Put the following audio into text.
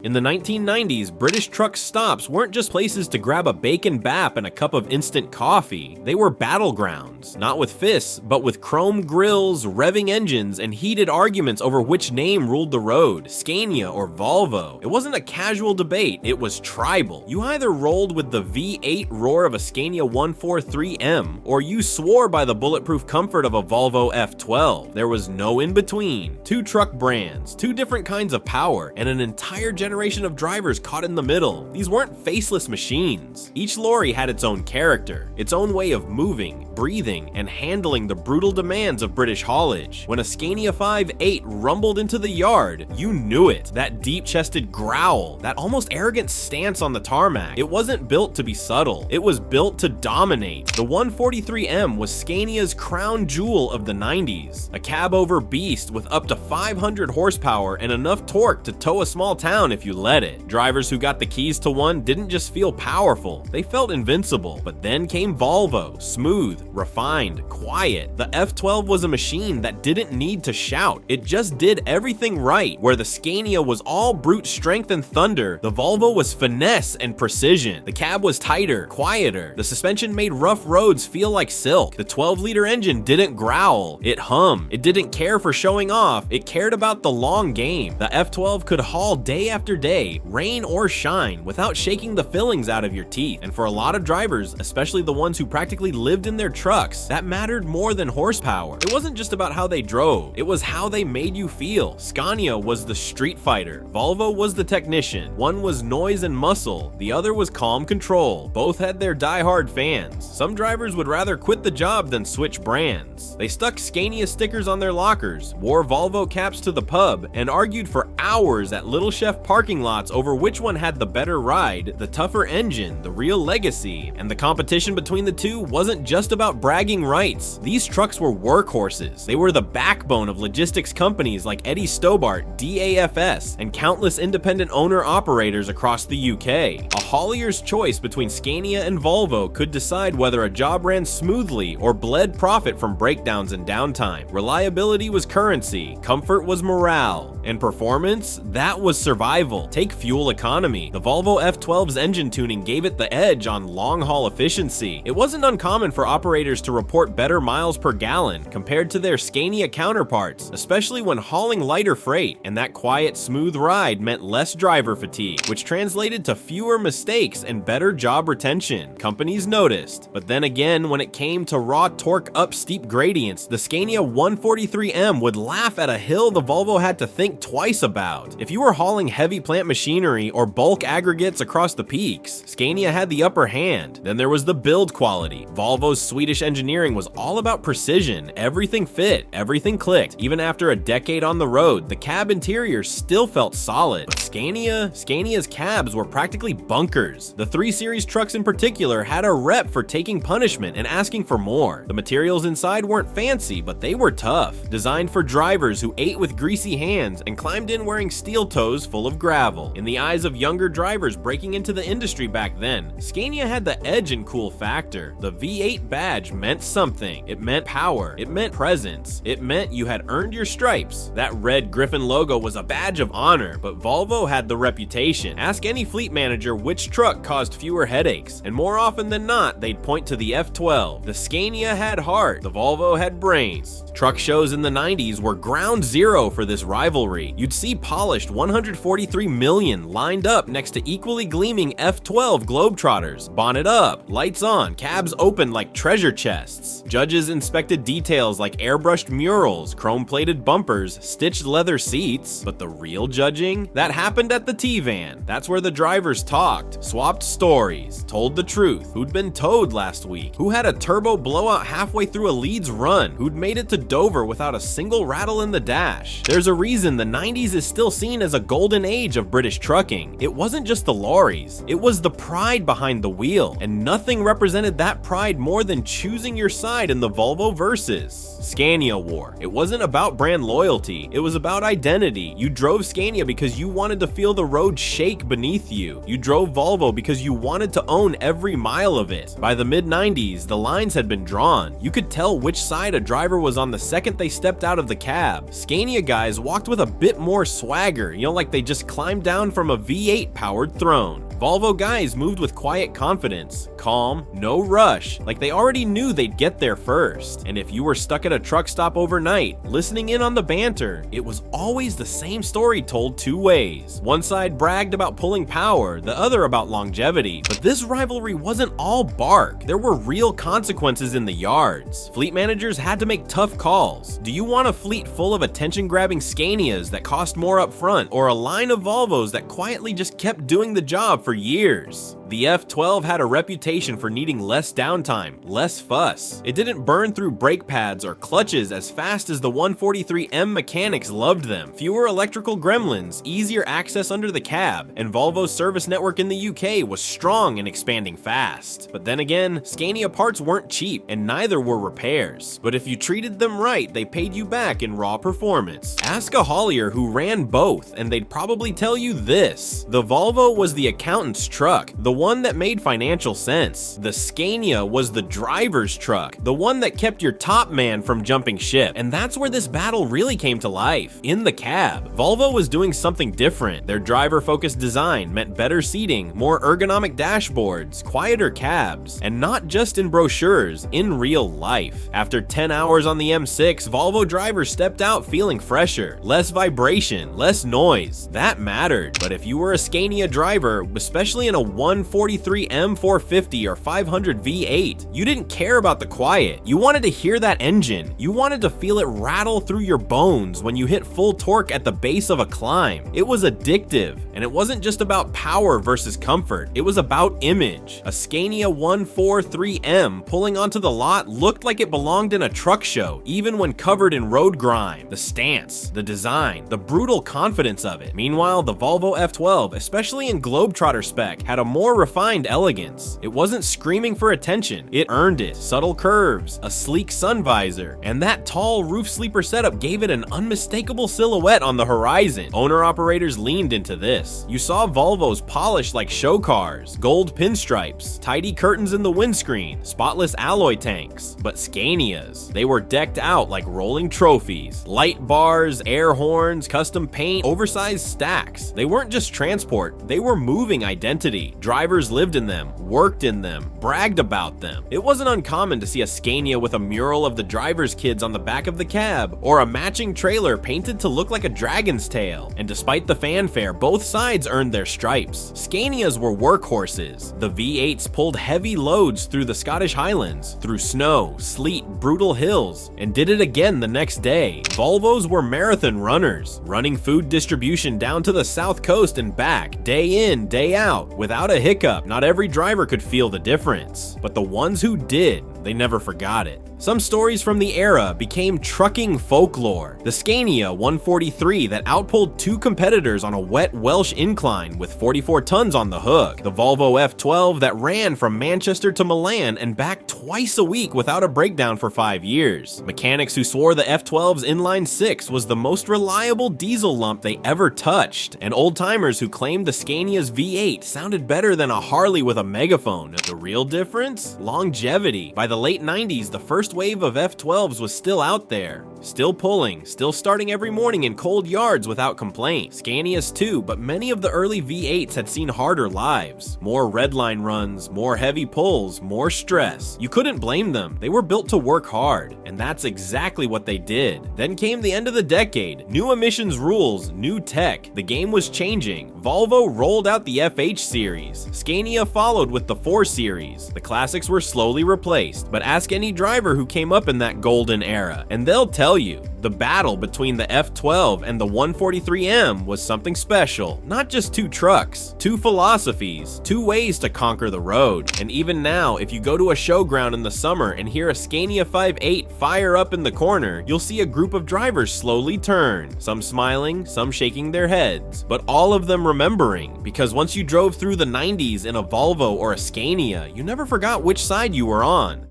In the 1990s, British truck stops weren't just places to grab a bacon bap and a cup of instant coffee. They were battlegrounds, not with fists, but with chrome grills, revving engines, and heated arguments over which name ruled the road, Scania or Volvo. It wasn't a casual debate, it was tribal. You either rolled with the V8 roar of a Scania 143M, or you swore by the bulletproof comfort of a Volvo F12. There was no in between. Two truck brands, two different kinds of power, and an entire generation of drivers caught in the middle. These weren't faceless machines. Each lorry had its own character, its own way of moving, breathing, and handling the brutal demands of British haulage. When a Scania 5.8 rumbled into the yard, you knew it. That deep-chested growl, that almost arrogant stance on the tarmac. It wasn't built to be subtle. It was built to dominate. The 143M was Scania's crown jewel of the 90s. A cab-over beast with up to 500 horsepower and enough torque to tow a small town if you let it. Drivers who got the keys to one didn't just feel powerful, they felt invincible. But then came Volvo, smooth, refined, quiet. The F12 was a machine that didn't need to shout. It just did everything right. Where the Scania was all brute strength and thunder, the Volvo was finesse and precision. The cab was tighter, quieter. The suspension made rough roads feel like silk. The 12-liter engine didn't growl, it hummed. It didn't care for showing off, it cared about the long game. The F12 could haul day after day, rain or shine, without shaking the fillings out of your teeth. And for a lot of drivers, especially the ones who practically lived in their trucks, that mattered more than horsepower. It wasn't just about how they drove, it was how they made you feel. Scania was the street fighter, Volvo was the technician. One was noise and muscle, the other was calm control. Both had their die-hard fans. Some drivers would rather quit the job than switch brands. They stuck Scania stickers on their lockers, wore Volvo caps to the pub, and argued for hours at Little Chef parking lots over which one had the better ride, the tougher engine, the real legacy. And the competition between the two wasn't just about bragging rights. These trucks were workhorses. They were the backbone of logistics companies like Eddie Stobart, DAFS, and countless independent owner-operators across the UK. A haulier's choice between Scania and Volvo could decide whether a job ran smoothly or bled profit from breakdowns and downtime. Reliability was currency, comfort was morale, and performance, that was survival. Take fuel economy. The Volvo F12's engine tuning gave it the edge on long-haul efficiency. It wasn't uncommon for operators to report better miles per gallon compared to their Scania counterparts, especially when hauling lighter freight, and that quiet, smooth ride meant less driver fatigue, which translated to fewer mistakes and better job retention. Companies noticed. But then again, when it came to raw torque up steep gradients, the Scania 143M would laugh at a hill the Volvo had to think twice about. If you were hauling heavy plant machinery or bulk aggregates across the peaks, Scania had the upper hand. Then there was the build quality. Volvo's Swedish engineering was all about precision. Everything fit, everything clicked. Even after a decade on the road, the cab interior still felt solid. But Scania's cabs were practically bunkers. The 3 Series trucks in particular had a rep for taking punishment and asking for more. The materials inside weren't fancy, but they were tough. Designed for drivers who ate with greasy hands and climbed in wearing steel toes full of gravel. In the eyes of younger drivers breaking into the industry back then, Scania had the edge and cool factor. The V8 badge meant something. It meant power. It meant presence. It meant you had earned your stripes. That red Griffin logo was a badge of honor, but Volvo had the reputation. Ask any fleet manager which truck caused fewer headaches, and more often than not, they'd point to the F12. The Scania had heart, the Volvo had brains. Truck shows in the 90s were ground zero for this rivalry. You'd see polished 143 million lined up next to equally gleaming F12 Globetrotters. Bonnet up, lights on, cabs open like treasure chests. Judges inspected details like airbrushed murals, chrome-plated bumpers, stitched leather seats. But the real judging? That happened at the T-Van. That's where the drivers talked, swapped stories, told the truth. Who'd been towed last week? Who had a turbo blowout halfway through a Leeds run? Who'd made it to Dover without a single rattle in the dash? There's a reason the 90s is still seen as a golden age of British trucking. It wasn't just the lorries, it was the pride behind the wheel, and nothing represented that pride more than choosing your side in the Volvo versus Scania war. It wasn't about brand loyalty, it was about identity. You drove Scania because you wanted to feel the road shake beneath you. You drove Volvo because you wanted to own every mile of it. By the mid-90s, the lines had been drawn. You could tell which side a driver was on the second they stepped out of the cab. Scania guys walked with a bit more swagger, like they just climbed down from a V8 powered throne. Volvo guys moved with quiet confidence, calm, no rush, like they already knew they'd get there first. And if you were stuck at a truck stop overnight, listening in on the banter, it was always the same story told two ways. One side bragged about pulling power, the other about longevity. But this rivalry wasn't all bark. There were real consequences in the yards. Fleet managers had to make tough calls. Do you want a fleet full of attention-grabbing Scanias that cost more up front, or a line of Volvos that quietly just kept doing the job for years? The F12 had a reputation for needing less downtime, less fuss. It didn't burn through brake pads or clutches as fast as the 143M mechanics loved them. Fewer electrical gremlins, easier access under the cab, and Volvo's service network in the UK was strong and expanding fast. But then again, Scania parts weren't cheap, and neither were repairs. But if you treated them right, they paid you back in raw performance. Ask a haulier who ran both, and they'd probably tell you this. The Volvo was the accountant's truck, the one that made financial sense. The Scania was the driver's truck, the one that kept your top man from jumping ship. And that's where this battle really came to life. In the cab, Volvo was doing something different. Their driver-focused design meant better seating, more ergonomic dashboards, quieter cabs, and not just in brochures, in real life. After 10 hours on the M6, Volvo drivers stepped out feeling fresher, less vibration, less noise. That mattered. But if you were a Scania driver, especially in a 143M 450 or 500 V8, you didn't care about the quiet. You wanted to hear that engine. You wanted to feel it rattle through your bones when you hit full torque at the base of a climb. It was addictive, and it wasn't just about power versus comfort. It was about image. A Scania 143M pulling onto the lot looked like it belonged in a truck show, even when covered in road grime. The stance, the design, the brutal confidence of it. Meanwhile, the Volvo F12, especially in Globetrotter spec, had a more refined elegance. It wasn't screaming for attention, it earned it. Subtle curves, a sleek sun visor, and that tall roof sleeper setup gave it an unmistakable silhouette on the horizon. Owner-operators leaned into this. You saw Volvos polished like show cars, gold pinstripes, tidy curtains in the windscreen, spotless alloy tanks. But Scanias, they were decked out like rolling trophies. Light bars, air horns, custom paint, oversized stacks. They weren't just transport, they were moving identity. Drivers lived in them, worked in them, bragged about them. It wasn't uncommon to see a Scania with a mural of the driver's kids on the back of the cab, or a matching trailer painted to look like a dragon's tail. And despite the fanfare, both sides earned their stripes. Scanias were workhorses. The V8s pulled heavy loads through the Scottish Highlands, through snow, sleet, brutal hills, and did it again the next day. Volvos were marathon runners, running food distribution down to the south coast and back, day in, day out, without a hiccup. Not every driver could feel the difference, but the ones who did, they never forgot it. Some stories from the era became trucking folklore. The Scania 143 that outpulled two competitors on a wet Welsh incline with 44 tons on the hook. The Volvo F12 that ran from Manchester to Milan and back twice a week without a breakdown for 5 years. Mechanics who swore the F12's inline 6 was the most reliable diesel lump they ever touched. And old-timers who claimed the Scania's V8 sounded better than a Harley with a megaphone. The real difference? Longevity. By the late 90s, the first wave of F12s was still out there, still pulling, still starting every morning in cold yards without complaint. Scanias too, but many of the early V8s had seen harder lives. More redline runs, more heavy pulls, more stress. You couldn't blame them. They were built to work hard, and that's exactly what they did. Then came the end of the decade. New emissions rules, new tech. The game was changing. Volvo rolled out the FH series. Scania followed with the 4 series. The classics were slowly replaced, but ask any driver who came up in that golden era, and they'll tell you, the battle between the F12 and the 143M was something special. Not just two trucks, two philosophies, two ways to conquer the road. And even now, if you go to a showground in the summer and hear a Scania 5.8 fire up in the corner, you'll see a group of drivers slowly turn, some smiling, some shaking their heads, but all of them remembering, because once you drove through the 90s in a Volvo or a Scania, you never forgot which side you were on.